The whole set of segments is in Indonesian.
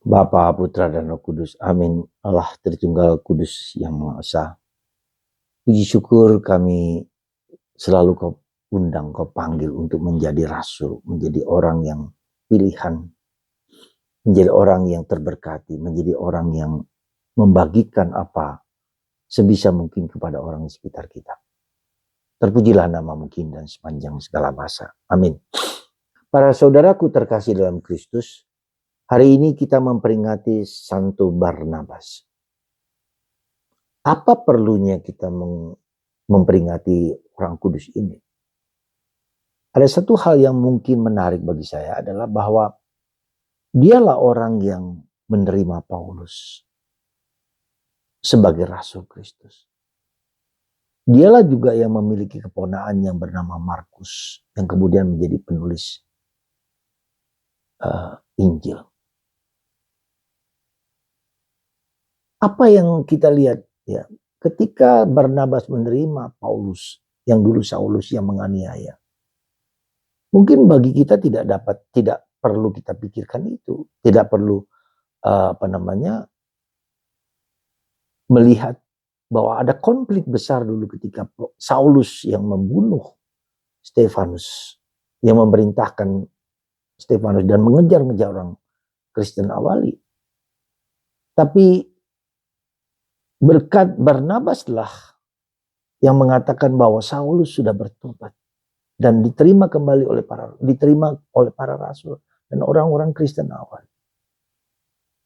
Bapa, Putra, dan Roh Kudus. Amin. Allah Tritunggal Kudus yang Maha Esa. Puji syukur kami selalu Kau undang, Kau panggil untuk menjadi rasul, menjadi orang yang pilihan, menjadi orang yang terberkati, menjadi orang yang membagikan apa sebisa mungkin kepada orang di sekitar kita. Terpujilah nama mungkin dan sepanjang segala masa. Amin. Para saudaraku terkasih dalam Kristus, hari ini kita memperingati Santo Barnabas. Apa perlunya kita memperingati orang kudus ini? Ada satu hal yang mungkin menarik bagi saya adalah bahwa dialah orang yang menerima Paulus sebagai Rasul Kristus. Dialah juga yang memiliki keponaan yang bernama Markus yang kemudian menjadi penulis Injil. Apa yang kita lihat ya, ketika Barnabas menerima Paulus yang dulu Saulus yang menganiaya, mungkin bagi kita tidak perlu kita pikirkan itu, tidak perlu melihat bahwa ada konflik besar dulu ketika Saulus yang membunuh Stefanus, yang memerintahkan Stefanus dan mengejar-ngejar orang Kristen awali. Tapi berkat Barnabas lah yang mengatakan bahwa Saulus sudah bertobat dan diterima oleh para rasul dan orang-orang Kristen awal.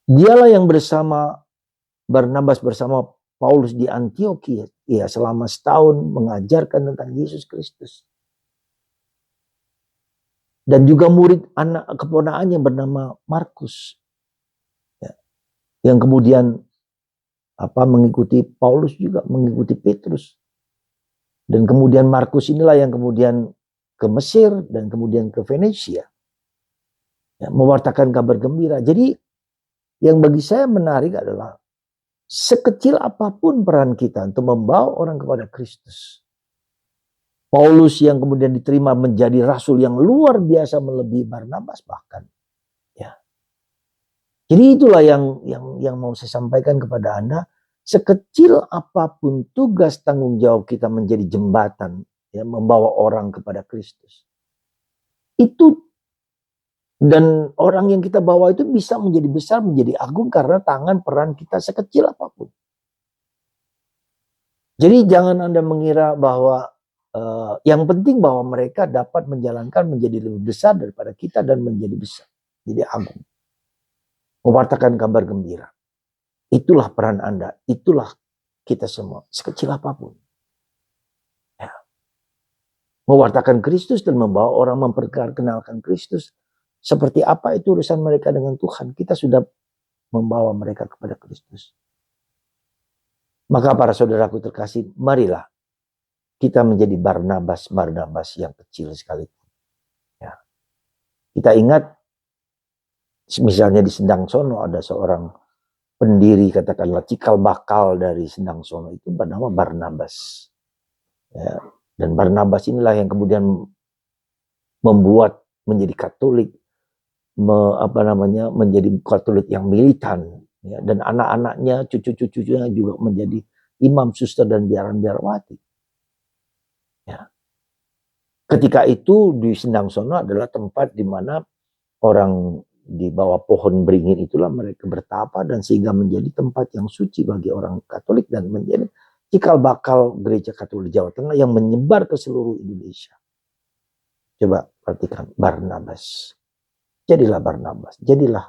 Dialah yang Barnabas bersama Paulus di Antioquia, ya, selama setahun mengajarkan tentang Yesus Kristus. Dan juga murid anak keponakannya bernama Markus, ya, yang kemudian mengikuti Paulus juga, mengikuti Petrus. Dan kemudian Markus inilah yang kemudian ke Mesir dan kemudian ke Venesia, ya, mewartakan kabar gembira. Jadi yang bagi saya menarik adalah sekecil apapun peran kita untuk membawa orang kepada Kristus. Paulus yang kemudian diterima menjadi rasul yang luar biasa melebihi Barnabas bahkan. Ya. Jadi itulah yang mau saya sampaikan kepada Anda. Sekecil apapun tugas tanggung jawab kita menjadi jembatan, ya, membawa orang kepada Kristus. Itu dan orang yang kita bawa itu bisa menjadi besar, menjadi agung karena peran kita sekecil apapun. Jadi jangan Anda mengira bahwa yang penting bahwa mereka dapat menjalankan menjadi lebih besar daripada kita dan menjadi besar, jadi agung. Mewartakan kabar gembira. Itulah peran Anda, itulah kita semua, sekecil apapun. Ya. Mewartakan Kristus dan membawa orang memperkenalkan Kristus. Seperti apa itu urusan mereka dengan Tuhan, kita sudah membawa mereka kepada Kristus. Maka para saudaraku terkasih, marilah kita menjadi Barnabas yang kecil sekali. Ya. Kita ingat, misalnya di Sendang Sono ada seorang pendiri, katakanlah cikal bakal dari Sendang Sono itu bernama Barnabas. Ya. Dan Barnabas inilah yang kemudian membuat menjadi Katolik, menjadi Katolik yang militan. Ya. Dan anak-anaknya, cucu-cucunya juga menjadi imam, suster, dan biarawati. Ya. Ketika itu di Sendang Sono adalah tempat di mana orang di bawah pohon beringin itulah mereka bertapa dan sehingga menjadi tempat yang suci bagi orang Katolik dan menjadi cikal bakal gereja Katolik Jawa Tengah yang menyebar ke seluruh Indonesia. Coba perhatikan Barnabas. Jadilah Barnabas, jadilah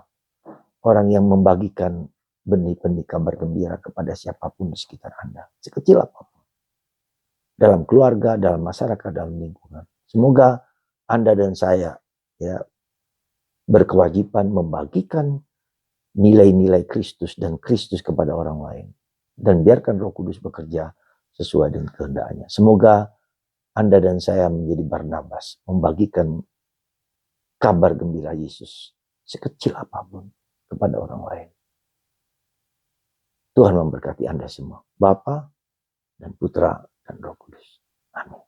orang yang membagikan benih-benih kabar gembira kepada siapapun di sekitar Anda, sekecil apapun. Dalam keluarga, dalam masyarakat, dalam lingkungan. Semoga Anda dan saya, ya, berkewajiban membagikan nilai-nilai Kristus dan Kristus kepada orang lain. Dan biarkan Roh Kudus bekerja sesuai dengan kehendaknya. Semoga Anda dan saya menjadi Barnabas, membagikan kabar gembira Yesus sekecil apapun kepada orang lain. Tuhan memberkati Anda semua, Bapa dan Putra dan Roh Kudus. Amin.